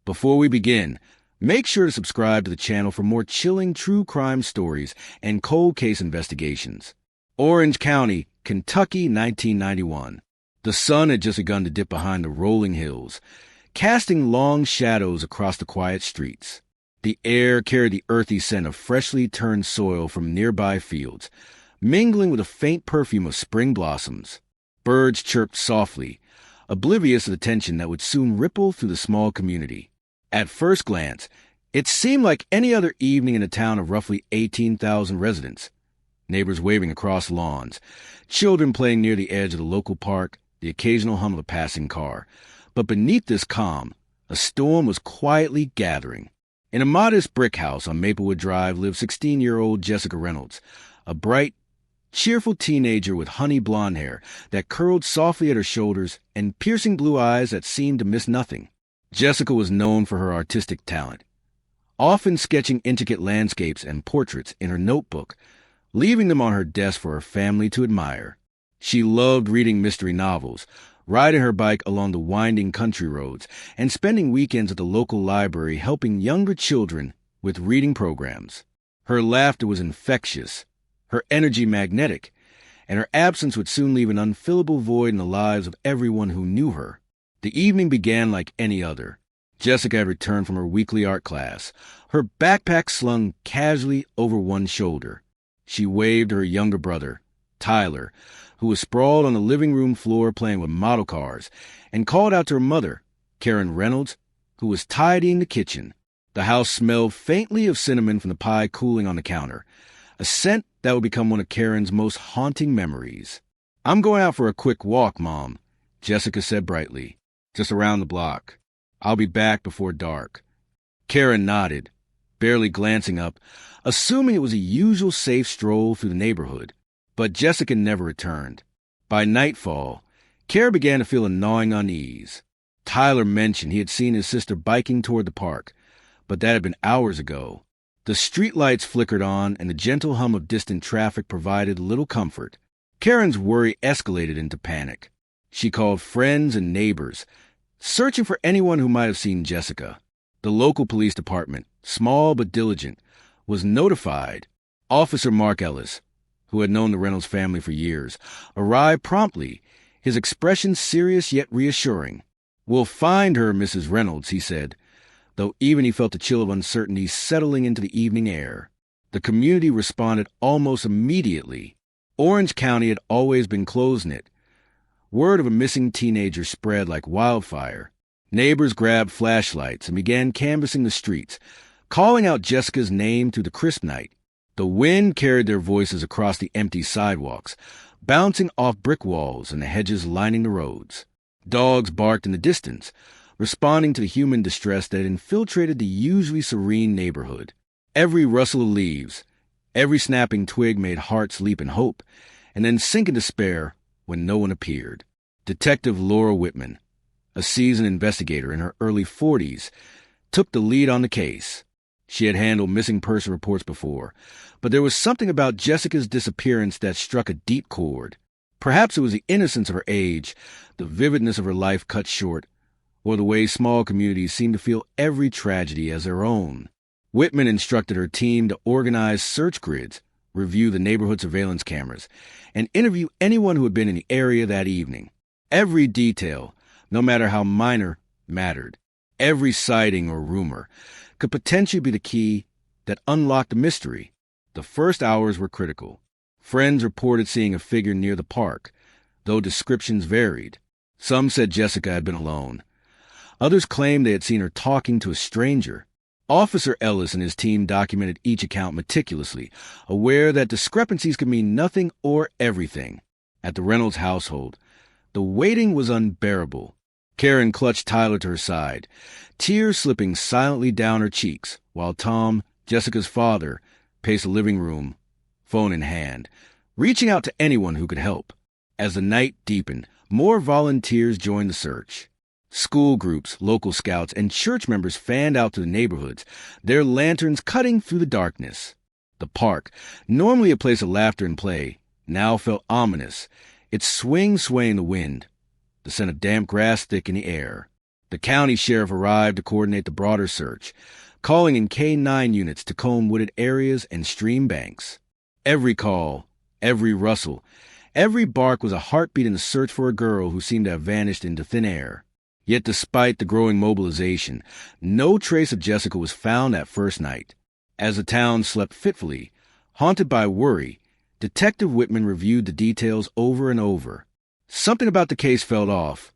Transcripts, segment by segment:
Before we begin, make sure to subscribe to the channel for more chilling true crime stories and cold case investigations. Orange County, Kentucky, 1991. The sun had just begun to dip behind the rolling hills, casting long shadows across the quiet streets. The air carried the earthy scent of freshly turned soil from nearby fields, mingling with a faint perfume of spring blossoms. Birds chirped softly, oblivious of the tension that would soon ripple through the small community. At first glance, it seemed like any other evening in a town of roughly 18,000 residents. Neighbors waving across lawns, children playing near the edge of the local park, the occasional hum of a passing car. But beneath this calm, a storm was quietly gathering. In a modest brick house on Maplewood Drive lived 16-year-old Jessica Reynolds, a bright, cheerful teenager with honey blonde hair that curled softly at her shoulders and piercing blue eyes that seemed to miss nothing. Jessica was known for her artistic talent, often sketching intricate landscapes and portraits in her notebook, leaving them on her desk for her family to admire. She loved reading mystery novels, riding her bike along the winding country roads, and spending weekends at the local library helping younger children with reading programs. Her laughter was infectious, her energy magnetic, and her absence would soon leave an unfillable void in the lives of everyone who knew her. The evening began like any other. Jessica had returned from her weekly art class, her backpack slung casually over one shoulder. She waved to her younger brother, Tyler, who was sprawled on the living room floor playing with model cars, and called out to her mother, Karen Reynolds, who was tidying the kitchen. The house smelled faintly of cinnamon from the pie cooling on the counter, a scent that would become one of Karen's most haunting memories. "I'm going out for a quick walk, Mom," Jessica said brightly. "Just around the block. I'll be back before dark." Karen nodded, barely glancing up, assuming it was a usual safe stroll through the neighborhood. But Jessica never returned. By nightfall, Karen began to feel a gnawing unease. Tyler mentioned he had seen his sister biking toward the park, but that had been hours ago. The streetlights flickered on, and the gentle hum of distant traffic provided little comfort. Karen's worry escalated into panic. She called friends and neighbors, searching for anyone who might have seen Jessica. The local police department, small but diligent, was notified. Officer Mark Ellis, who had known the Reynolds family for years, arrived promptly, his expression serious yet reassuring. "We'll find her, Mrs. Reynolds," he said, though even he felt a chill of uncertainty settling into the evening air. The community responded almost immediately. Orange County had always been close-knit. Word of a missing teenager spread like wildfire. Neighbors grabbed flashlights and began canvassing the streets, calling out Jessica's name through the crisp night. The wind carried their voices across the empty sidewalks, bouncing off brick walls and the hedges lining the roads. Dogs barked in the distance, responding to the human distress that had infiltrated the usually serene neighborhood. Every rustle of leaves, every snapping twig made hearts leap in hope, and then sink in despair when no one appeared. Detective Laura Whitman, a seasoned investigator in her early 40s, took the lead on the case. She had handled missing person reports before, but there was something about Jessica's disappearance that struck a deep chord. Perhaps it was the innocence of her age, the vividness of her life cut short, or the way small communities seem to feel every tragedy as their own. Whitman instructed her team to organize search grids, review the neighborhood surveillance cameras, and interview anyone who had been in the area that evening. Every detail, no matter how minor, mattered. Every sighting or rumor could potentially be the key that unlocked the mystery. The first hours were critical. Friends reported seeing a figure near the park, though descriptions varied. Some said Jessica had been alone. Others claimed they had seen her talking to a stranger. Officer Ellis and his team documented each account meticulously, aware that discrepancies could mean nothing or everything. At the Reynolds household, the waiting was unbearable. Karen clutched Tyler to her side, tears slipping silently down her cheeks, while Tom, Jessica's father, paced the living room, phone in hand, reaching out to anyone who could help. As the night deepened, more volunteers joined the search. School groups, local scouts, and church members fanned out to the neighborhoods, their lanterns cutting through the darkness. The park, normally a place of laughter and play, now felt ominous, its swing swaying the wind, the scent of damp grass thick in the air. The county sheriff arrived to coordinate the broader search, calling in K-9 units to comb wooded areas and stream banks. Every call, every rustle, every bark was a heartbeat in the search for a girl who seemed to have vanished into thin air. Yet despite the growing mobilization, no trace of Jessica was found that first night. As the town slept fitfully, haunted by worry, Detective Whitman reviewed the details over and over. Something about the case felt off.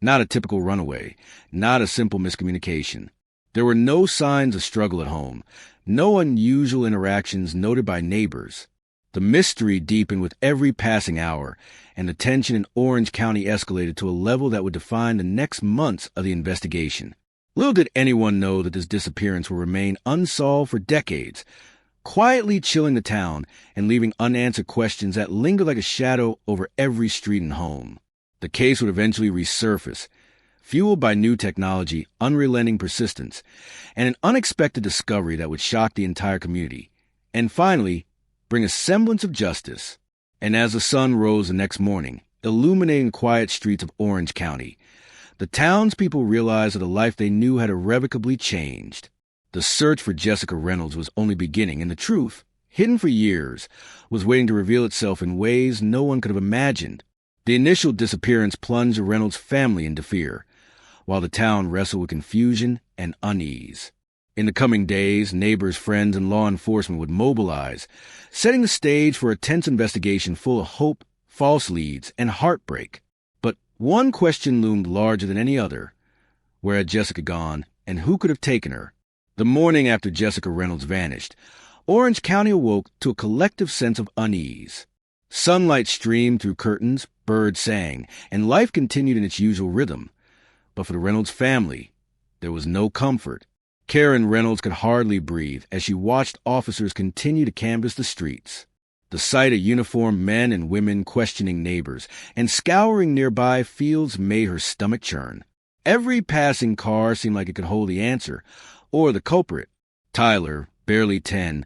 Not a typical runaway, not a simple miscommunication. There were no signs of struggle at home, no unusual interactions noted by neighbors. The mystery deepened with every passing hour, and the tension in Orange County escalated to a level that would define the next months of the investigation. Little did anyone know that this disappearance will remain unsolved for decades, quietly chilling the town and leaving unanswered questions that linger like a shadow over every street and home. The case would eventually resurface, fueled by new technology, unrelenting persistence, and an unexpected discovery that would shock the entire community, and finally, bring a semblance of justice. And as the sun rose the next morning, illuminating the quiet streets of Orange County, the townspeople realized that the life they knew had irrevocably changed. The search for Jessica Reynolds was only beginning, and the truth, hidden for years, was waiting to reveal itself in ways no one could have imagined. The initial disappearance plunged the Reynolds family into fear, while the town wrestled with confusion and unease. In the coming days, neighbors, friends, and law enforcement would mobilize, setting the stage for a tense investigation full of hope, false leads, and heartbreak. But one question loomed larger than any other. Where had Jessica gone, and who could have taken her? The morning after Jessica Reynolds vanished, Orange County awoke to a collective sense of unease. Sunlight streamed through curtains, birds sang, and life continued in its usual rhythm. But for the Reynolds family, there was no comfort. Karen Reynolds could hardly breathe as she watched officers continue to canvass the streets. The sight of uniformed men and women questioning neighbors and scouring nearby fields made her stomach churn. Every passing car seemed like it could hold the answer, or the culprit. Tyler, barely 10,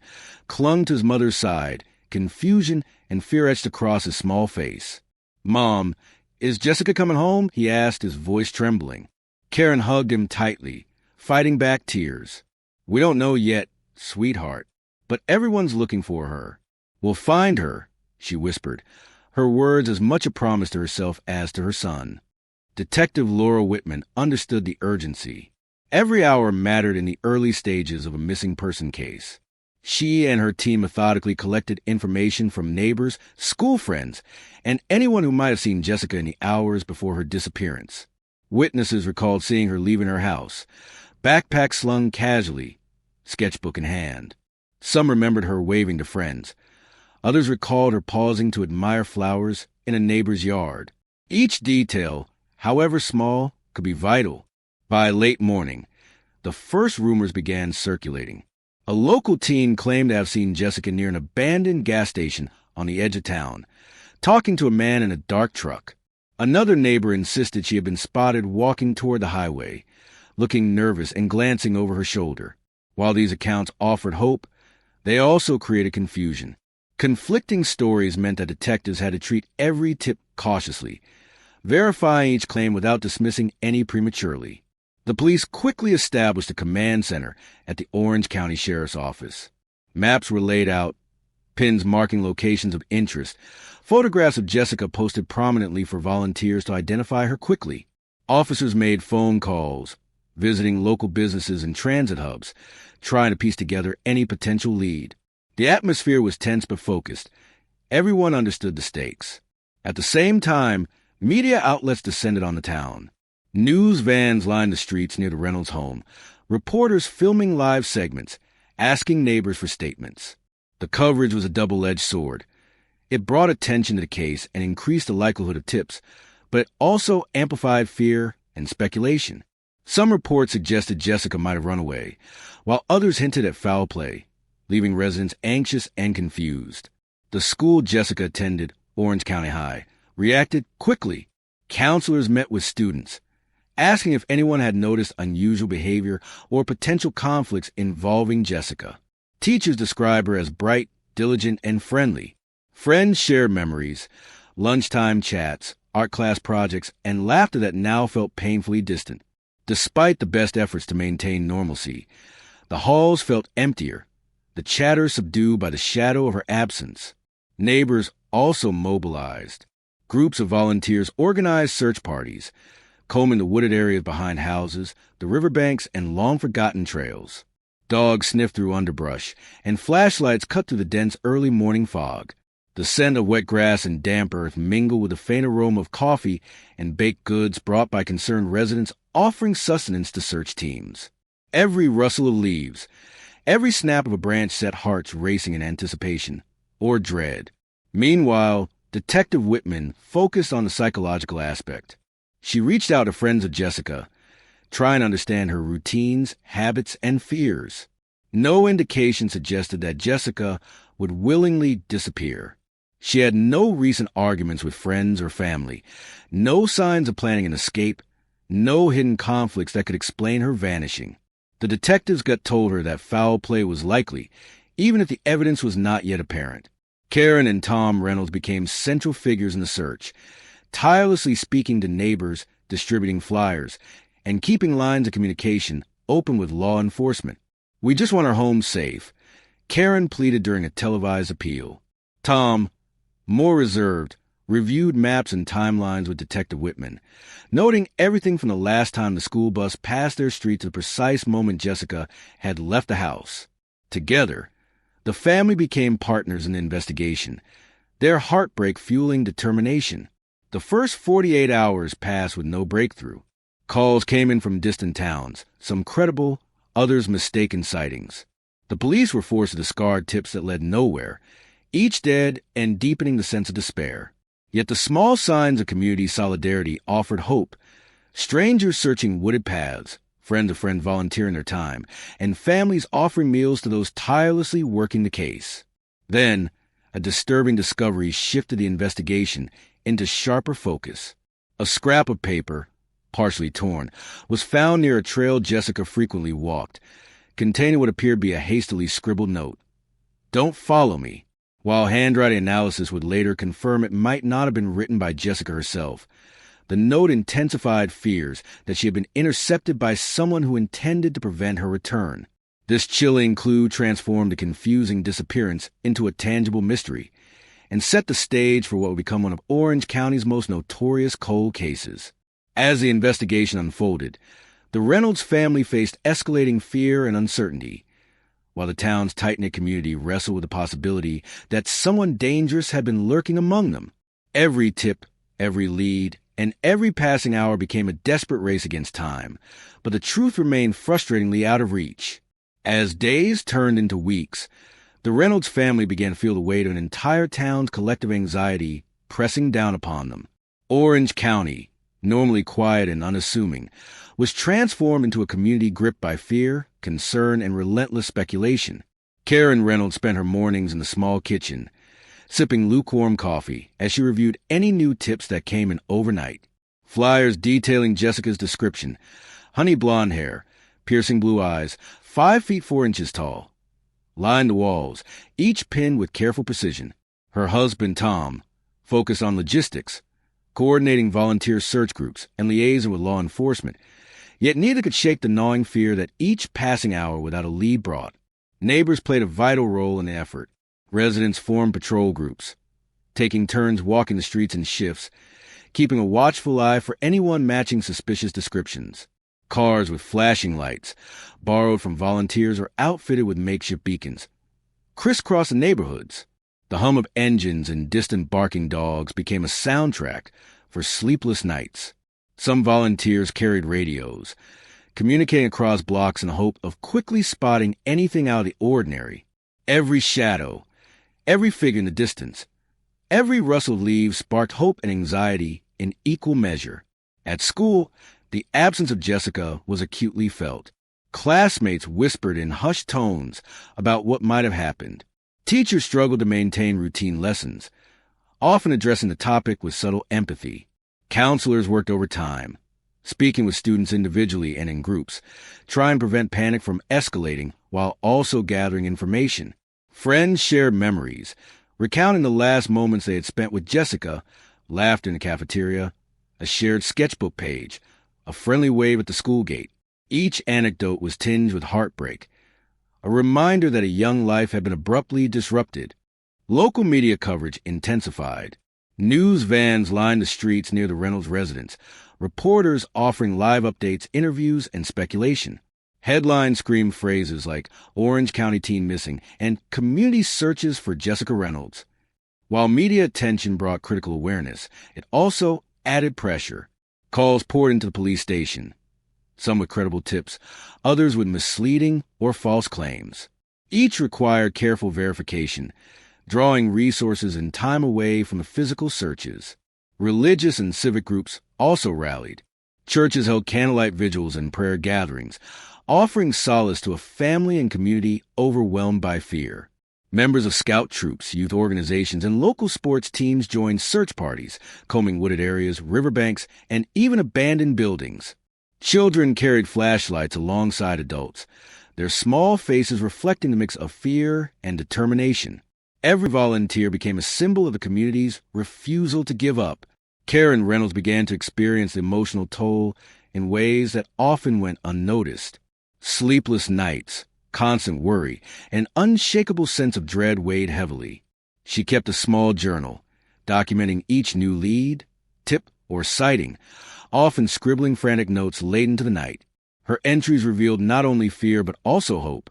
clung to his mother's side, confusion and fear etched across his small face. "Mom, is Jessica coming home?" he asked, his voice trembling. Karen hugged him tightly, fighting back tears. "We don't know yet, sweetheart, but everyone's looking for her. We'll find her," she whispered, her words as much a promise to herself as to her son. Detective Laura Whitman understood the urgency. Every hour mattered in the early stages of a missing person case. She and her team methodically collected information from neighbors, school friends, and anyone who might have seen Jessica in the hours before her disappearance. Witnesses recalled seeing her leaving her house, backpack slung casually, sketchbook in hand. Some remembered her waving to friends. Others recalled her pausing to admire flowers in a neighbor's yard. Each detail, however small, could be vital. By late morning, the first rumors began circulating. A local teen claimed to have seen Jessica near an abandoned gas station on the edge of town, talking to a man in a dark truck. Another neighbor insisted she had been spotted walking toward the highway, looking nervous and glancing over her shoulder. While these accounts offered hope, they also created confusion. Conflicting stories meant that detectives had to treat every tip cautiously, verifying each claim without dismissing any prematurely. The police quickly established a command center at the Orange County Sheriff's Office. Maps were laid out, pins marking locations of interest, photographs of Jessica posted prominently for volunteers to identify her quickly. Officers made phone calls, visiting local businesses and transit hubs, trying to piece together any potential lead. The atmosphere was tense but focused. Everyone understood the stakes. At the same time, media outlets descended on the town. News vans lined the streets near the Reynolds home, reporters filming live segments, asking neighbors for statements. The coverage was a double-edged sword. It brought attention to the case and increased the likelihood of tips, but it also amplified fear and speculation. Some reports suggested Jessica might have run away, while others hinted at foul play, leaving residents anxious and confused. The school Jessica attended, Orange County High, reacted quickly. Counselors met with students, asking if anyone had noticed unusual behavior or potential conflicts involving Jessica. Teachers described her as bright, diligent, and friendly. Friends shared memories, lunchtime chats, art class projects, and laughter that now felt painfully distant. Despite the best efforts to maintain normalcy, the halls felt emptier, the chatter subdued by the shadow of her absence. Neighbors also mobilized. Groups of volunteers organized search parties, combing the wooded areas behind houses, the riverbanks, and long-forgotten trails. Dogs sniffed through underbrush, and flashlights cut through the dense early morning fog. The scent of wet grass and damp earth mingled with the faint aroma of coffee and baked goods brought by concerned residents offering sustenance to search teams. Every rustle of leaves, every snap of a branch set hearts racing in anticipation or dread. Meanwhile, Detective Whitman focused on the psychological aspect. She reached out to friends of Jessica, trying to understand her routines, habits, and fears. No indication suggested that Jessica would willingly disappear. She had no recent arguments with friends or family, no signs of planning an escape, no hidden conflicts that could explain her vanishing. The detective's gut told her that foul play was likely, even if the evidence was not yet apparent. Karen and Tom Reynolds became central figures in the search, tirelessly speaking to neighbors, distributing flyers, and keeping lines of communication open with law enforcement. "We just want our home safe," Karen pleaded during a televised appeal. Tom, more reserved, reviewed maps and timelines with Detective Whitman, noting everything from the last time the school bus passed their street to the precise moment Jessica had left the house. Together, the family became partners in the investigation, their heartbreak fueling determination. The first 48 hours passed with no breakthrough. Calls came in from distant towns, some credible, others mistaken sightings. The police were forced to discard tips that led nowhere, each dead and deepening the sense of despair. Yet the small signs of community solidarity offered hope. Strangers searching wooded paths, friends of friends volunteering their time, and families offering meals to those tirelessly working the case. Then, a disturbing discovery shifted the investigation into sharper focus. A scrap of paper, partially torn, was found near a trail Jessica frequently walked, containing what appeared to be a hastily scribbled note. "Don't follow me." While handwriting analysis would later confirm it might not have been written by Jessica herself, the note intensified fears that she had been intercepted by someone who intended to prevent her return. This chilling clue transformed a confusing disappearance into a tangible mystery, and set the stage for what would become one of Orange County's most notorious cold cases. As the investigation unfolded, the Reynolds family faced escalating fear and uncertainty, while the town's tight-knit community wrestled with the possibility that someone dangerous had been lurking among them. Every tip, every lead, and every passing hour became a desperate race against time, but the truth remained frustratingly out of reach. As days turned into weeks, the Reynolds family began to feel the weight of an entire town's collective anxiety pressing down upon them. Orange County, normally quiet and unassuming, was transformed into a community gripped by fear, concern, and relentless speculation. Karen Reynolds spent her mornings in the small kitchen, sipping lukewarm coffee as she reviewed any new tips that came in overnight. Flyers detailing Jessica's description: honey blonde hair, piercing blue eyes, 5 feet 4 inches tall, lined the walls, each pinned with careful precision. Her husband, Tom, focused on logistics, coordinating volunteer search groups and liaising with law enforcement, yet neither could shake the gnawing fear that each passing hour without a lead brought. Neighbors played a vital role in the effort. Residents formed patrol groups, taking turns walking the streets in shifts, keeping a watchful eye for anyone matching suspicious descriptions. Cars with flashing lights, borrowed from volunteers or outfitted with makeshift beacons, crisscrossed the neighborhoods. The hum of engines and distant barking dogs became a soundtrack for sleepless nights. Some volunteers carried radios, communicating across blocks in the hope of quickly spotting anything out of the ordinary. Every shadow, every figure in the distance, every rustle of leaves sparked hope and anxiety in equal measure. At school, the absence of Jessica was acutely felt. Classmates whispered in hushed tones about what might have happened. Teachers struggled to maintain routine lessons, often addressing the topic with subtle empathy. Counselors worked overtime, speaking with students individually and in groups, trying to prevent panic from escalating while also gathering information. Friends shared memories, recounting the last moments they had spent with Jessica, laughter in the cafeteria, a shared sketchbook page, a friendly wave at the school gate. Each anecdote was tinged with heartbreak, a reminder that a young life had been abruptly disrupted. Local media coverage intensified. News vans lined the streets near the Reynolds residence, reporters offering live updates, interviews, and speculation. Headlines screamed phrases like Orange County teen missing and community searches for Jessica Reynolds. While media attention brought critical awareness, it also added pressure. Calls poured into the police station, some with credible tips, others with misleading or false claims. Each required careful verification, drawing resources and time away from the physical searches. Religious and civic groups also rallied. Churches held candlelight vigils and prayer gatherings, offering solace to a family and community overwhelmed by fear. Members of scout troops, youth organizations, and local sports teams joined search parties, combing wooded areas, riverbanks, and even abandoned buildings. Children carried flashlights alongside adults, their small faces reflecting the mix of fear and determination. Every volunteer became a symbol of the community's refusal to give up. Karen Reynolds began to experience the emotional toll in ways that often went unnoticed. Sleepless nights, constant worry, an unshakable sense of dread weighed heavily. She kept a small journal, documenting each new lead, tip, or sighting, often scribbling frantic notes late into the night. Her entries revealed not only fear but also hope.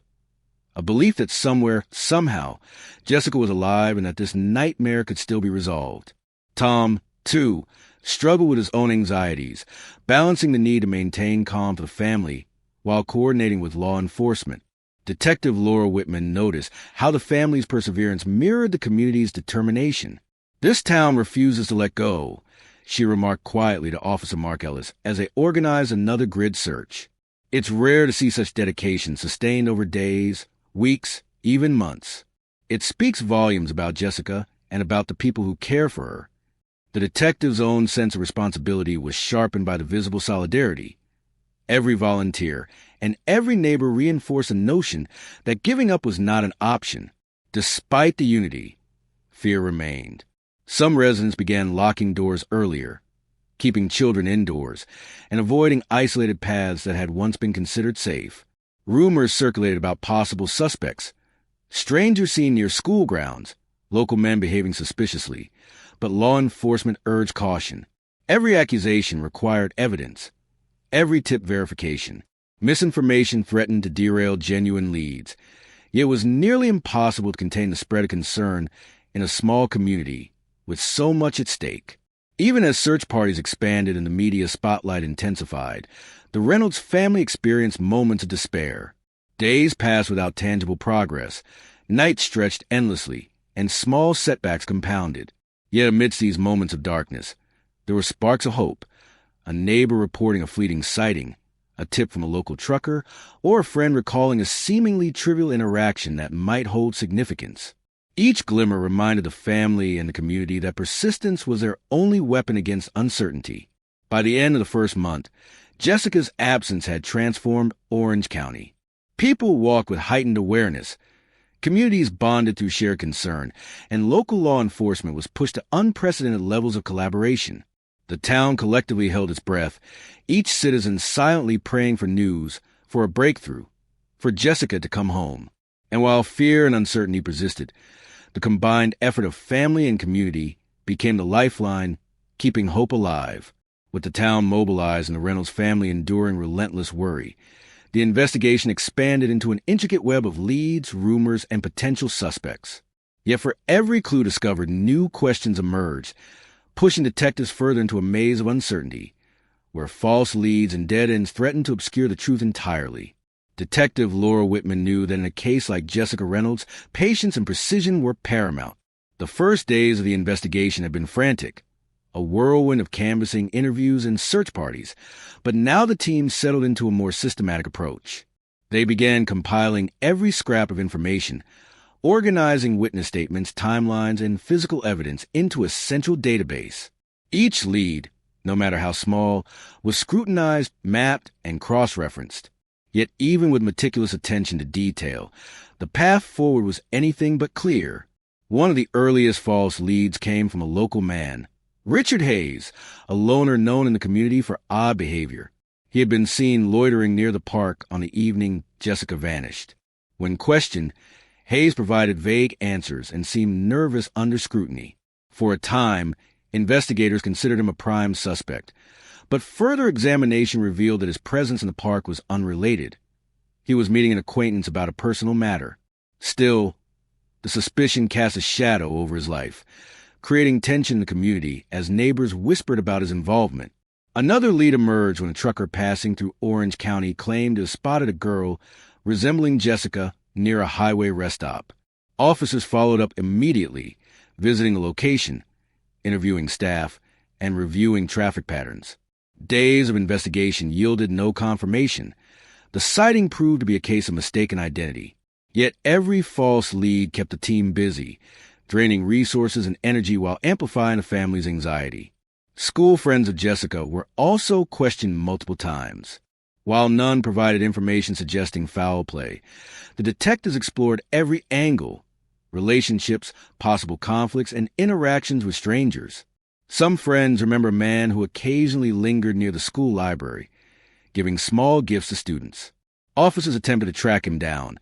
A belief that somewhere, somehow, Jessica was alive and that this nightmare could still be resolved. Tom, too, struggled with his own anxieties, balancing the need to maintain calm for the family while coordinating with law enforcement. Detective Laura Whitman noticed how the family's perseverance mirrored the community's determination. "This town refuses to let go," she remarked quietly to Officer Mark Ellis as they organized another grid search. "It's rare to see such dedication sustained over days, weeks, even months. It speaks volumes about Jessica and about the people who care for her." The detective's own sense of responsibility was sharpened by the visible solidarity. Every volunteer and every neighbor reinforced the notion that giving up was not an option. Despite the unity, fear remained. Some residents began locking doors earlier, keeping children indoors, and avoiding isolated paths that had once been considered safe. Rumors circulated about possible suspects, strangers seen near school grounds, local men behaving suspiciously, but law enforcement urged caution. Every accusation required evidence, every tip verification. Misinformation threatened to derail genuine leads, yet it was nearly impossible to contain the spread of concern in a small community with so much at stake. Even as search parties expanded and the media spotlight intensified, the Reynolds family experienced moments of despair. Days passed without tangible progress, nights stretched endlessly, and small setbacks compounded. Yet amidst these moments of darkness, there were sparks of hope. A neighbor reporting a fleeting sighting, a tip from a local trucker, or a friend recalling a seemingly trivial interaction that might hold significance. Each glimmer reminded the family and the community that persistence was their only weapon against uncertainty. By the end of the first month, Jessica's absence had transformed Orange County. People walked with heightened awareness. Communities bonded through shared concern, and local law enforcement was pushed to unprecedented levels of collaboration. The town collectively held its breath, each citizen silently praying for news, for a breakthrough, for Jessica to come home. And while fear and uncertainty persisted, the combined effort of family and community became the lifeline, keeping hope alive. With the town mobilized and the Reynolds family enduring relentless worry, the investigation expanded into an intricate web of leads, rumors, and potential suspects. Yet for every clue discovered, new questions emerged, pushing detectives further into a maze of uncertainty, where false leads and dead ends threatened to obscure the truth entirely. Detective Laura Whitman knew that in a case like Jessica Reynolds, patience and precision were paramount. The first days of the investigation had been frantic, a whirlwind of canvassing, interviews, and search parties, but now the team settled into a more systematic approach. They began compiling every scrap of information, organizing witness statements, timelines, and physical evidence into a central database. Each lead, no matter how small, was scrutinized, mapped, and cross-referenced. Yet even with meticulous attention to detail, the path forward was anything but clear. One of the earliest false leads came from a local man, Richard Hayes, a loner known in the community for odd behavior. He had been seen loitering near the park on the evening Jessica vanished. When questioned, Hayes provided vague answers and seemed nervous under scrutiny. For a time, investigators considered him a prime suspect, but further examination revealed that his presence in the park was unrelated. He was meeting an acquaintance about a personal matter. Still, the suspicion cast a shadow over his life, creating tension in the community as neighbors whispered about his involvement. Another lead emerged when a trucker passing through Orange County claimed to have spotted a girl resembling Jessica near a highway rest stop. Officers followed up immediately, visiting the location, interviewing staff, and reviewing traffic patterns. Days of investigation yielded no confirmation. The sighting proved to be a case of mistaken identity. Yet every false lead kept the team busy, draining resources and energy while amplifying the family's anxiety. School friends of Jessica were also questioned multiple times. While none provided information suggesting foul play, the detectives explored every angle: relationships, possible conflicts, and interactions with strangers. Some friends remember a man who occasionally lingered near the school library, giving small gifts to students. Officers attempted to track him down,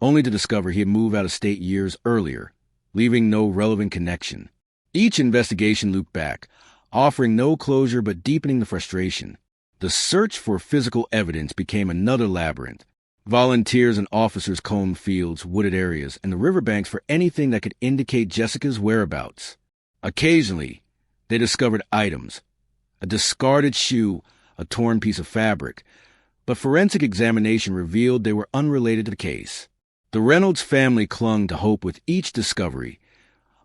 only to discover he had moved out of state years earlier, leaving no relevant connection. Each investigation looped back, offering no closure but deepening the frustration. The search for physical evidence became another labyrinth. Volunteers and officers combed fields, wooded areas, and the riverbanks for anything that could indicate Jessica's whereabouts. Occasionally, they discovered items: a discarded shoe, a torn piece of fabric, but forensic examination revealed they were unrelated to the case. The Reynolds family clung to hope with each discovery,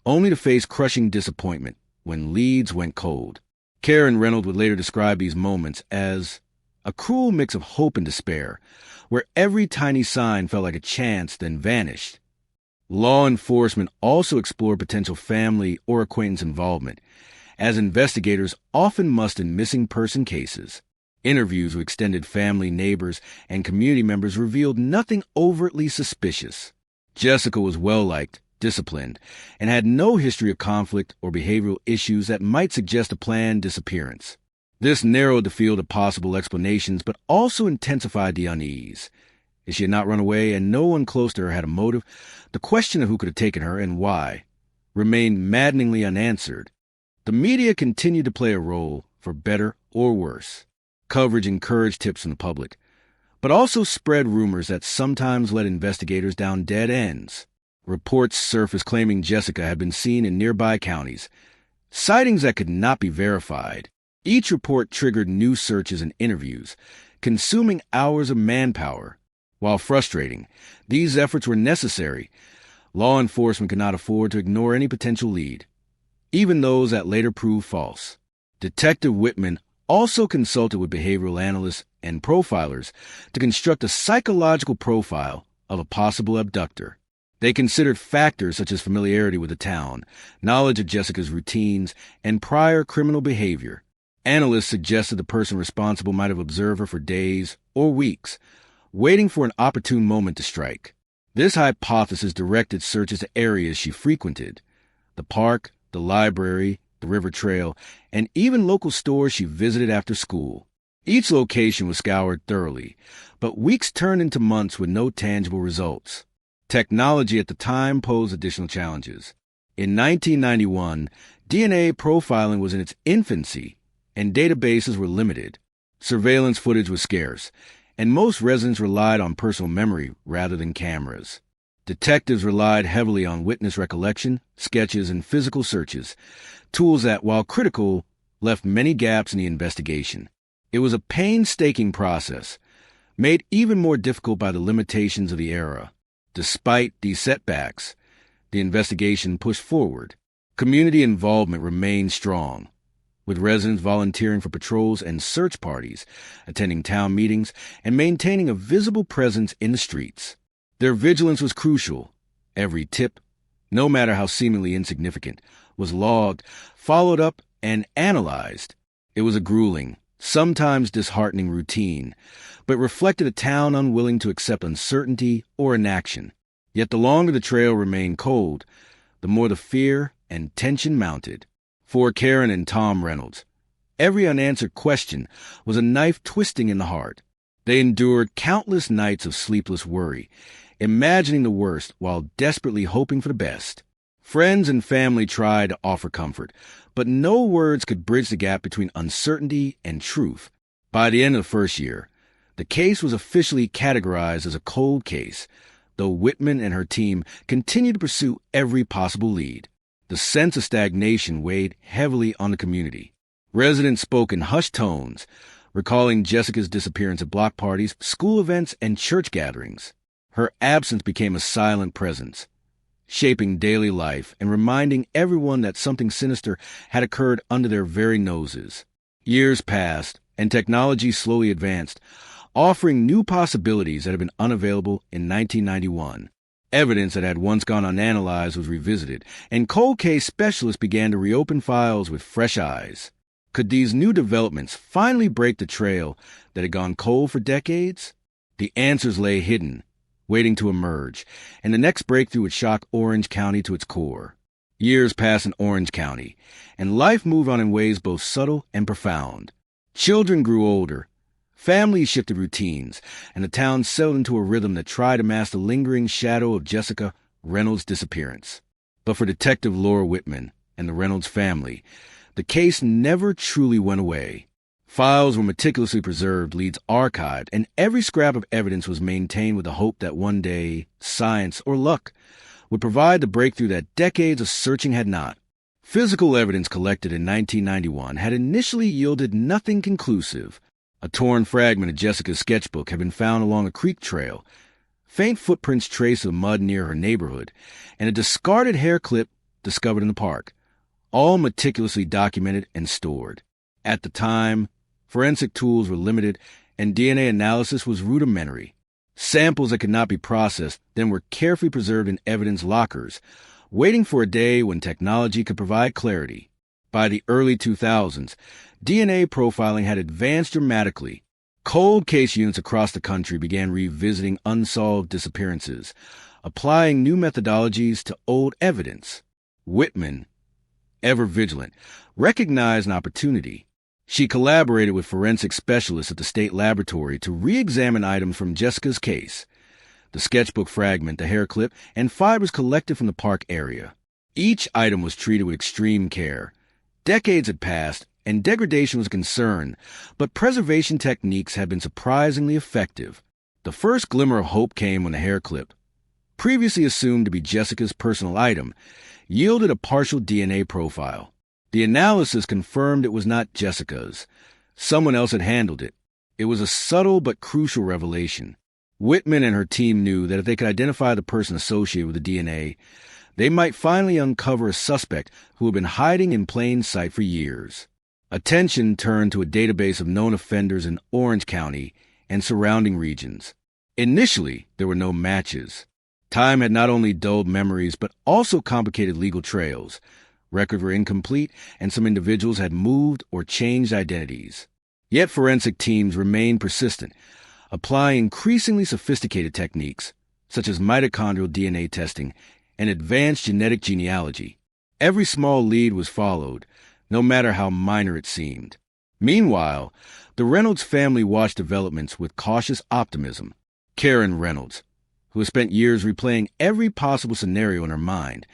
only to face crushing disappointment when leads went cold. Karen Reynolds would later describe these moments as a cruel mix of hope and despair, where every tiny sign felt like a chance, then vanished. Law enforcement also explored potential family or acquaintance involvement, as investigators often must in missing person cases. Interviews with extended family, neighbors, and community members revealed nothing overtly suspicious. Jessica was well-liked, disciplined, and had no history of conflict or behavioral issues that might suggest a planned disappearance. This narrowed the field of possible explanations, but also intensified the unease. If she had not run away and no one close to her had a motive, the question of who could have taken her and why remained maddeningly unanswered. The media continued to play a role, for better or worse. Coverage encouraged tips from the public, but also spread rumors that sometimes led investigators down dead ends. Reports surfaced claiming Jessica had been seen in nearby counties, sightings that could not be verified. Each report triggered new searches and interviews, consuming hours of manpower. While frustrating, these efforts were necessary. Law enforcement could not afford to ignore any potential lead, even those that later proved false. Detective Whitman also consulted with behavioral analysts and profilers to construct a psychological profile of a possible abductor. They considered factors such as familiarity with the town, knowledge of Jessica's routines, and prior criminal behavior. Analysts suggested the person responsible might have observed her for days or weeks, waiting for an opportune moment to strike. This hypothesis directed searches to areas she frequented: the park, the library, the river trail, and even local stores she visited after school. Each location was scoured thoroughly, but weeks turned into months with no tangible results. Technology at the time posed additional challenges. In 1991, DNA profiling was in its infancy, and databases were limited. Surveillance footage was scarce, and most residents relied on personal memory rather than cameras. Detectives relied heavily on witness recollection, sketches, and physical searches, tools that, while critical, left many gaps in the investigation. It was a painstaking process, made even more difficult by the limitations of the era. Despite these setbacks, the investigation pushed forward. Community involvement remained strong, with residents volunteering for patrols and search parties, attending town meetings, and maintaining a visible presence in the streets. Their vigilance was crucial. Every tip, no matter how seemingly insignificant, was logged, followed up, and analyzed. It was a grueling, sometimes disheartening routine, but reflected a town unwilling to accept uncertainty or inaction. Yet the longer the trail remained cold, the more the fear and tension mounted. For Karen and Tom Reynolds, Every unanswered question was a knife twisting in the heart. They endured countless nights of sleepless worry, imagining the worst while desperately hoping for the best. Friends and family tried to offer comfort, but no words could bridge the gap between uncertainty and truth. By the end of the first year, the case was officially categorized as a cold case, though Whitman and her team continued to pursue every possible lead. The sense of stagnation weighed heavily on the community. Residents spoke in hushed tones, recalling Jessica's disappearance at block parties, school events, and church gatherings. Her absence became a silent presence, shaping daily life and reminding everyone that something sinister had occurred under their very noses. Years passed, and technology slowly advanced, offering new possibilities that had been unavailable in 1991. Evidence that had once gone unanalyzed was revisited, and cold case specialists began to reopen files with fresh eyes. Could these new developments finally break the trail that had gone cold for decades? The answers lay hidden, waiting to emerge, and the next breakthrough would shock Orange County to its core. Years passed in Orange County, and life moved on in ways both subtle and profound. Children grew older, families shifted routines, and the town settled into a rhythm that tried to mask the lingering shadow of Jessica Reynolds' disappearance. But for Detective Laura Whitman and the Reynolds family, the case never truly went away. Files were meticulously preserved, leads archived, and every scrap of evidence was maintained with the hope that one day, science or luck would provide the breakthrough that decades of searching had not. Physical evidence collected in 1991 had initially yielded nothing conclusive. A torn fragment of Jessica's sketchbook had been found along a creek trail, faint footprints traced the mud near her neighborhood, and a discarded hair clip discovered in the park, all meticulously documented and stored. At the time, forensic tools were limited and DNA analysis was rudimentary. Samples that could not be processed then were carefully preserved in evidence lockers, waiting for a day when technology could provide clarity. By the early 2000s, DNA profiling had advanced dramatically. Cold case units across the country began revisiting unsolved disappearances, applying new methodologies to old evidence. Whitman, ever vigilant, recognized an opportunity. She collaborated with forensic specialists at the state laboratory to re-examine items from Jessica's case: the sketchbook fragment, the hair clip, and fibers collected from the park area. Each item was treated with extreme care. Decades had passed, and degradation was a concern, but preservation techniques had been surprisingly effective. The first glimmer of hope came when the hair clip, previously assumed to be Jessica's personal item, yielded a partial DNA profile. The analysis confirmed it was not Jessica's. Someone else had handled it. It was a subtle but crucial revelation. Whitman and her team knew that if they could identify the person associated with the DNA, they might finally uncover a suspect who had been hiding in plain sight for years. Attention turned to a database of known offenders in Orange County and surrounding regions. Initially, there were no matches. Time had not only dulled memories, but also complicated legal trails. Records were incomplete, and some individuals had moved or changed identities. Yet forensic teams remained persistent, applying increasingly sophisticated techniques, such as mitochondrial DNA testing and advanced genetic genealogy. Every small lead was followed, no matter how minor it seemed. Meanwhile, the Reynolds family watched developments with cautious optimism. Karen Reynolds, who had spent years replaying every possible scenario in her mind,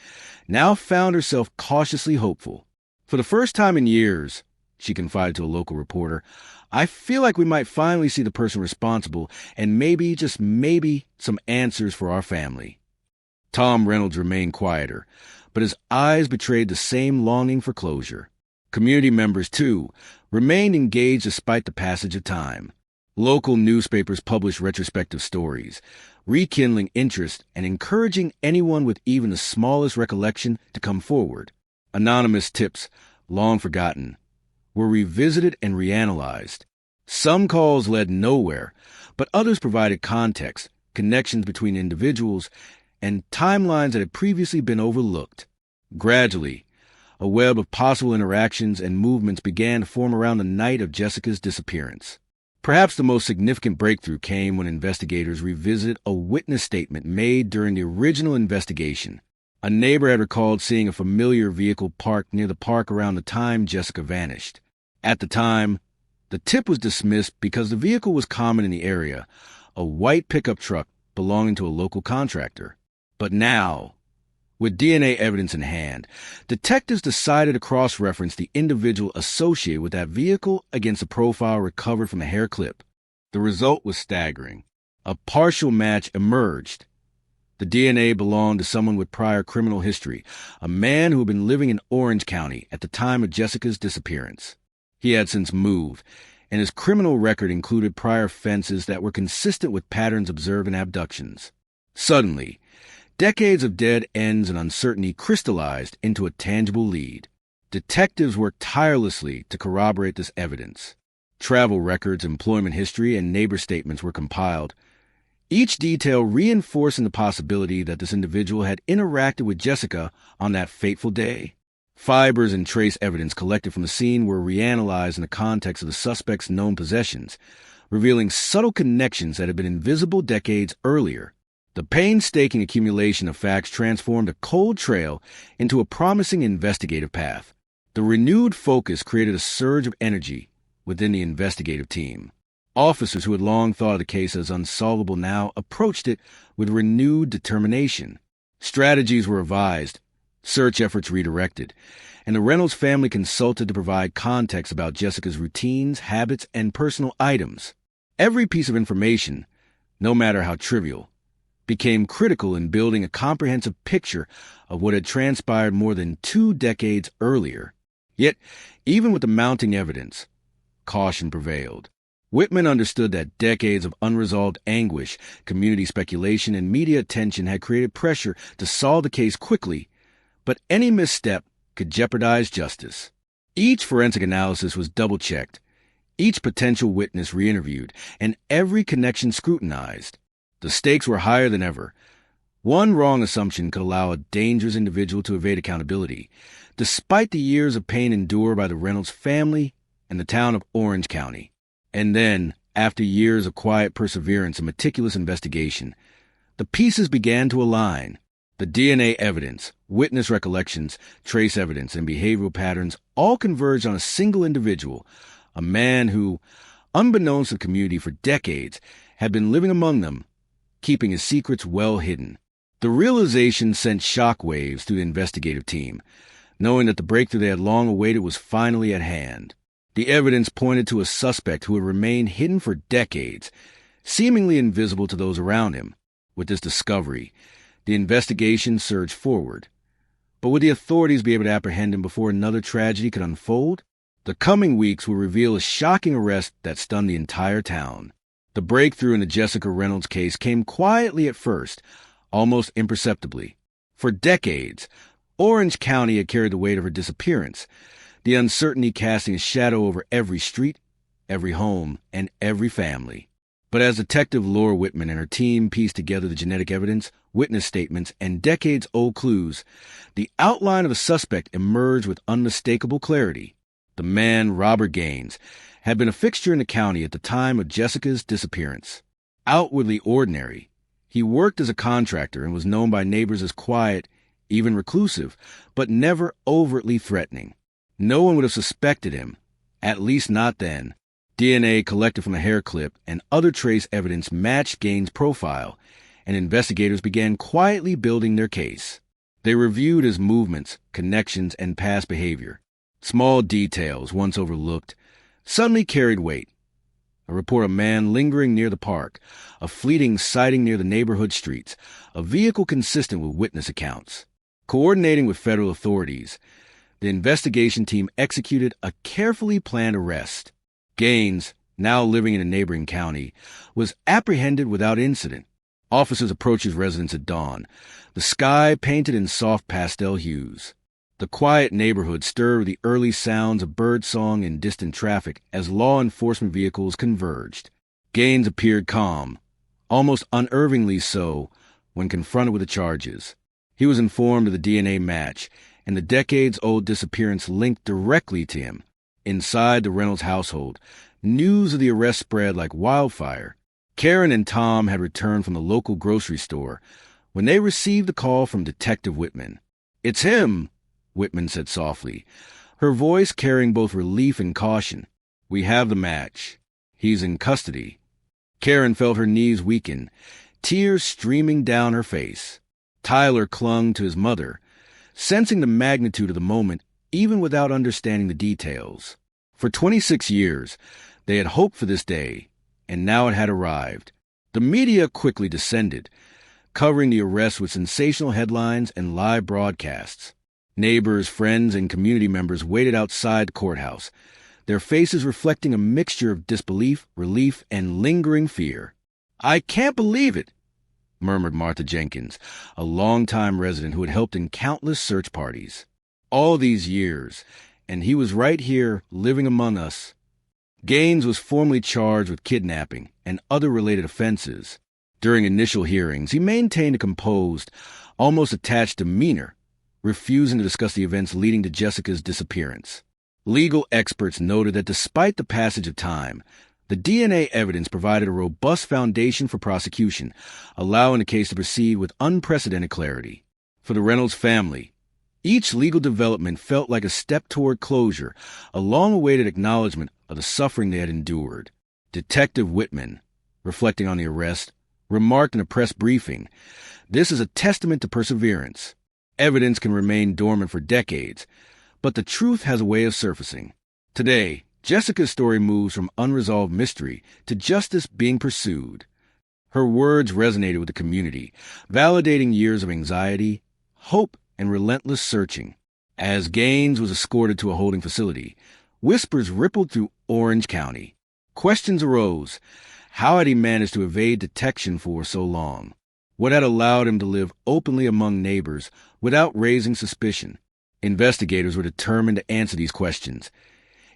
now found herself cautiously hopeful. For the first time in years, she confided to a local reporter, I feel like we might finally see the person responsible and maybe, just maybe, some answers for our family. Tom Reynolds remained quieter, but his eyes betrayed the same longing for closure. Community members, too, remained engaged despite the passage of time. Local newspapers published retrospective stories, rekindling interest and encouraging anyone with even the smallest recollection to come forward. Anonymous tips, long forgotten, were revisited and reanalyzed. Some calls led nowhere, but others provided context, connections between individuals, and timelines that had previously been overlooked. Gradually, a web of possible interactions and movements began to form around the night of Jessica's disappearance. Perhaps the most significant breakthrough came when investigators revisited a witness statement made during the original investigation. A neighbor had recalled seeing a familiar vehicle parked near the park around the time Jessica vanished. At the time, the tip was dismissed because the vehicle was common in the area, a white pickup truck belonging to a local contractor. But now, with DNA evidence in hand, detectives decided to cross-reference the individual associated with that vehicle against a profile recovered from a hair clip. The result was staggering. A partial match emerged. The DNA belonged to someone with prior criminal history, a man who had been living in Orange County at the time of Jessica's disappearance. He had since moved, and his criminal record included prior offenses that were consistent with patterns observed in abductions. Suddenly, decades of dead ends and uncertainty crystallized into a tangible lead. Detectives worked tirelessly to corroborate this evidence. Travel records, employment history, and neighbor statements were compiled, each detail reinforcing the possibility that this individual had interacted with Jessica on that fateful day. Fibers and trace evidence collected from the scene were reanalyzed in the context of the suspect's known possessions, revealing subtle connections that had been invisible decades earlier. The painstaking accumulation of facts transformed a cold trail into a promising investigative path. The renewed focus created a surge of energy within the investigative team. Officers who had long thought of the case as unsolvable now approached it with renewed determination. Strategies were revised, search efforts redirected, and the Reynolds family consulted to provide context about Jessica's routines, habits, and personal items. Every piece of information, no matter how trivial, became critical in building a comprehensive picture of what had transpired more than 2 decades earlier. Yet, even with the mounting evidence, caution prevailed. Whitman understood that decades of unresolved anguish, community speculation, and media attention had created pressure to solve the case quickly, but any misstep could jeopardize justice. Each forensic analysis was double-checked, each potential witness re-interviewed, and every connection scrutinized. The stakes were higher than ever. One wrong assumption could allow a dangerous individual to evade accountability, despite the years of pain endured by the Reynolds family and the town of Orange County. And then, after years of quiet perseverance and meticulous investigation, the pieces began to align. The DNA evidence, witness recollections, trace evidence, and behavioral patterns all converged on a single individual, a man who, unbeknownst to the community for decades, had been living among them, keeping his secrets well hidden. The realization sent shockwaves through the investigative team, knowing that the breakthrough they had long awaited was finally at hand. The evidence pointed to a suspect who had remained hidden for decades, seemingly invisible to those around him. With this discovery, the investigation surged forward. But would the authorities be able to apprehend him before another tragedy could unfold? The coming weeks will reveal a shocking arrest that stunned the entire town. The breakthrough in the Jessica Reynolds case came quietly at first, almost imperceptibly. For decades, Orange County had carried the weight of her disappearance, the uncertainty casting a shadow over every street, every home, and every family. But as Detective Laura Whitman and her team pieced together the genetic evidence, witness statements, and decades-old clues, the outline of the suspect emerged with unmistakable clarity. The man, Robert Gaines, had been a fixture in the county at the time of Jessica's disappearance. Outwardly ordinary, he worked as a contractor and was known by neighbors as quiet, even reclusive, but never overtly threatening. No one would have suspected him, at least not then. DNA collected from a hair clip and other trace evidence matched Gaines' profile, and investigators began quietly building their case. They reviewed his movements, connections, and past behavior. Small details, once overlooked, suddenly carried weight. A report of a man lingering near the park, a fleeting sighting near the neighborhood streets, a vehicle consistent with witness accounts. Coordinating with federal authorities, the investigation team executed a carefully planned arrest. Gaines, now living in a neighboring county, was apprehended without incident. Officers approached his residence at dawn, the sky painted in soft pastel hues. The quiet neighborhood stirred with the early sounds of birdsong and distant traffic as law enforcement vehicles converged. Gaines appeared calm, almost unnervingly so, when confronted with the charges. He was informed of the DNA match, and the decades-old disappearance linked directly to him. Inside the Reynolds household, news of the arrest spread like wildfire. Karen and Tom had returned from the local grocery store when they received a call from Detective Whitman. "It's him," Whitman said softly, her voice carrying both relief and caution. "We have the match. He's in custody." Karen felt her knees weaken, tears streaming down her face. Tyler clung to his mother, sensing the magnitude of the moment even without understanding the details. For 26 years, they had hoped for this day, and now it had arrived. The media quickly descended, covering the arrest with sensational headlines and live broadcasts. Neighbors, friends, and community members waited outside the courthouse, their faces reflecting a mixture of disbelief, relief, and lingering fear. "I can't believe it," murmured Martha Jenkins, a longtime resident who had helped in countless search parties. "All these years, and he was right here, living among us." Gaines was formally charged with kidnapping and other related offenses. During initial hearings, he maintained a composed, almost attached demeanor, refusing to discuss the events leading to Jessica's disappearance. Legal experts noted that despite the passage of time, the DNA evidence provided a robust foundation for prosecution, allowing the case to proceed with unprecedented clarity. For the Reynolds family, each legal development felt like a step toward closure, a long-awaited acknowledgement of the suffering they had endured. Detective Whitman, reflecting on the arrest, remarked in a press briefing, "This is a testament to perseverance. Evidence can remain dormant for decades, but the truth has a way of surfacing." Today, Jessica's story moves from unresolved mystery to justice being pursued. Her words resonated with the community, validating years of anxiety, hope, and relentless searching. As Gaines was escorted to a holding facility, whispers rippled through Orange County. Questions arose. How had he managed to evade detection for so long? What had allowed him to live openly among neighbors without raising suspicion? Investigators were determined to answer these questions,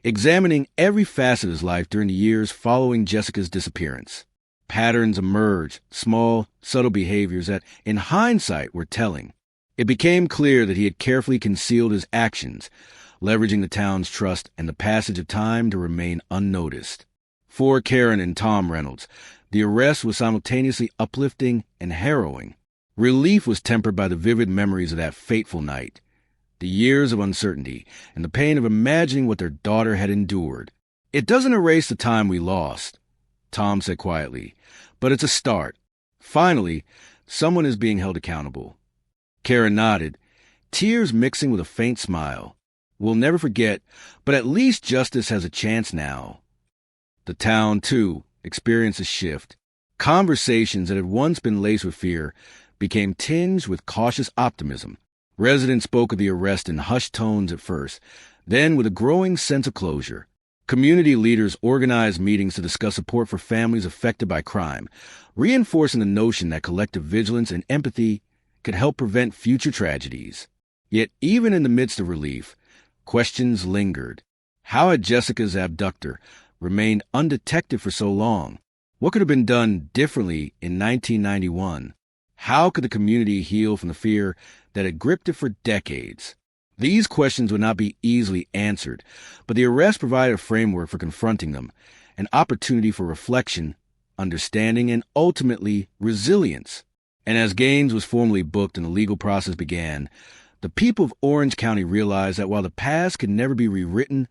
examining every facet of his life during the years following Jessica's disappearance. Patterns emerged, small, subtle behaviors that, in hindsight, were telling. It became clear that he had carefully concealed his actions, leveraging the town's trust and the passage of time to remain unnoticed. For Karen and Tom Reynolds, the arrest was simultaneously uplifting and harrowing. Relief was tempered by the vivid memories of that fateful night, the years of uncertainty, and the pain of imagining what their daughter had endured. "It doesn't erase the time we lost," Tom said quietly, "but it's a start. Finally, someone is being held accountable." Karen nodded, tears mixing with a faint smile. "We'll never forget, but at least justice has a chance now." The town, too, experienced a shift. Conversations that had once been laced with fear became tinged with cautious optimism. Residents spoke of the arrest in hushed tones at first, then with a growing sense of closure. Community leaders organized meetings to discuss support for families affected by crime, reinforcing the notion that collective vigilance and empathy could help prevent future tragedies. Yet even in the midst of relief, questions lingered. How had Jessica's abductor remained undetected for so long? What could have been done differently in 1991? How could the community heal from the fear that had gripped it for decades? These questions would not be easily answered, but the arrest provided a framework for confronting them, an opportunity for reflection, understanding, and ultimately resilience. And as Gaines was formally booked and the legal process began, the people of Orange County realized that while the past could never be rewritten,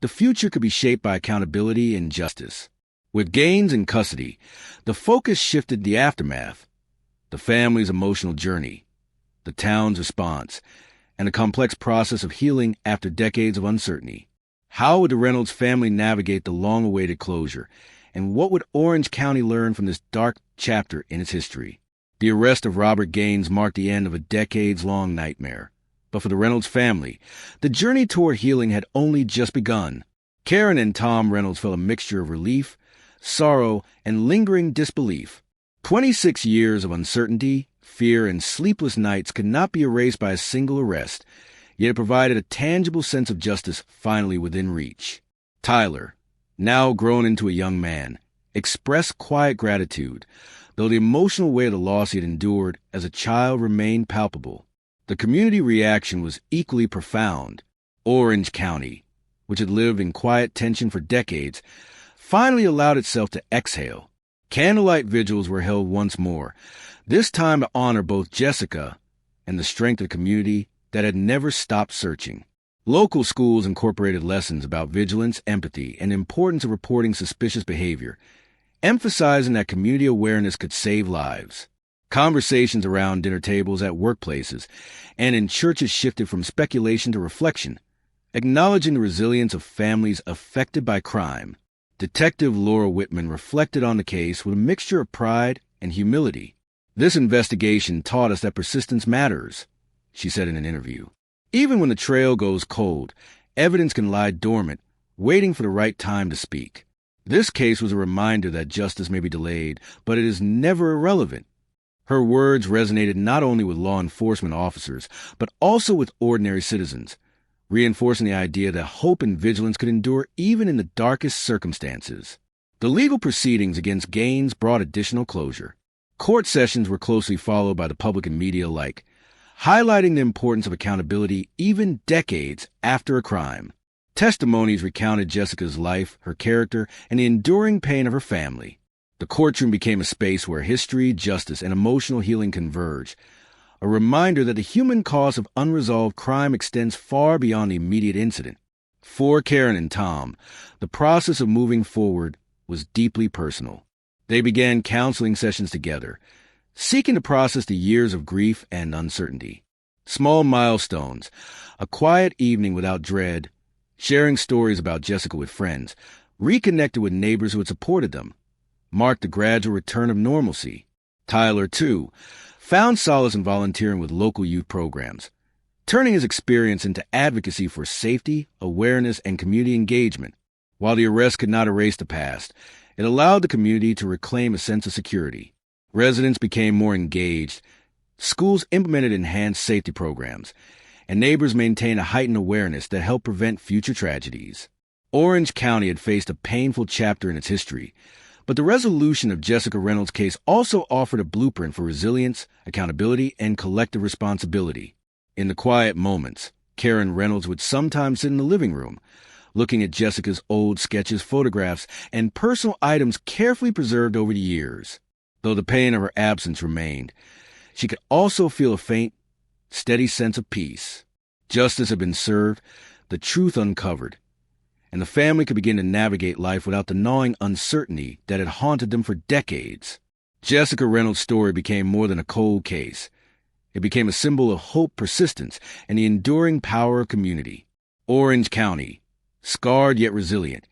the future could be shaped by accountability and justice. With Gaines in custody, the focus shifted to the aftermath, the family's emotional journey, the town's response, and the complex process of healing after decades of uncertainty. How would the Reynolds family navigate the long-awaited closure, and what would Orange County learn from this dark chapter in its history? The arrest of Robert Gaines marked the end of a decades-long nightmare. But for the Reynolds family, the journey toward healing had only just begun. Karen and Tom Reynolds felt a mixture of relief, sorrow, and lingering disbelief. 26 years of uncertainty, fear, and sleepless nights could not be erased by a single arrest, yet it provided a tangible sense of justice finally within reach. Tyler, now grown into a young man, expressed quiet gratitude, though the emotional weight of the loss he had endured as a child remained palpable. The community reaction was equally profound. Orange County, which had lived in quiet tension for decades, finally allowed itself to exhale. Candlelight vigils were held once more, this time to honor both Jessica and the strength of the community that had never stopped searching. Local schools incorporated lessons about vigilance, empathy, and the importance of reporting suspicious behavior, emphasizing that community awareness could save lives. Conversations around dinner tables at workplaces and in churches shifted from speculation to reflection, acknowledging the resilience of families affected by crime. Detective Laura Whitman reflected on the case with a mixture of pride and humility. "This investigation taught us that persistence matters," she said in an interview. "Even when the trail goes cold, evidence can lie dormant, waiting for the right time to speak." This case was a reminder that justice may be delayed, but it is never irrelevant. Her words resonated not only with law enforcement officers, but also with ordinary citizens, reinforcing the idea that hope and vigilance could endure even in the darkest circumstances. The legal proceedings against Gaines brought additional closure. Court sessions were closely followed by the public and media alike, highlighting the importance of accountability even decades after a crime. Testimonies recounted Jessica's life, her character, and the enduring pain of her family. The courtroom became a space where history, justice, and emotional healing converge, a reminder that the human cost of unresolved crime extends far beyond the immediate incident. For Karen and Tom, the process of moving forward was deeply personal. They began counseling sessions together, seeking to process the years of grief and uncertainty. Small milestones, a quiet evening without dread, sharing stories about Jessica with friends, reconnected with neighbors who had supported them, marked the gradual return of normalcy. Tyler, too, found solace in volunteering with local youth programs, turning his experience into advocacy for safety, awareness, and community engagement. While the arrest could not erase the past, it allowed the community to reclaim a sense of security. Residents became more engaged, schools implemented enhanced safety programs, and neighbors maintained a heightened awareness that helped prevent future tragedies. Orange County had faced a painful chapter in its history, but the resolution of Jessica Reynolds' case also offered a blueprint for resilience, accountability, and collective responsibility. In the quiet moments, Karen Reynolds would sometimes sit in the living room, looking at Jessica's old sketches, photographs, and personal items carefully preserved over the years. Though the pain of her absence remained, she could also feel a faint, steady sense of peace. Justice had been served, the truth uncovered, and the family could begin to navigate life without the gnawing uncertainty that had haunted them for decades. Jessica Reynolds' story became more than a cold case. It became a symbol of hope, persistence, and the enduring power of community. Orange County, scarred yet resilient,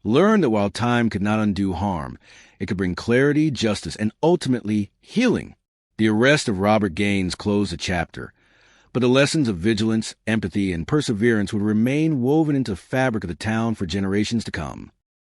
learned that while time could not undo harm, it could bring clarity, justice, and ultimately healing. The arrest of Robert Gaines closed a chapter, but the lessons of vigilance, empathy, and perseverance would remain woven into the fabric of the town for generations to come.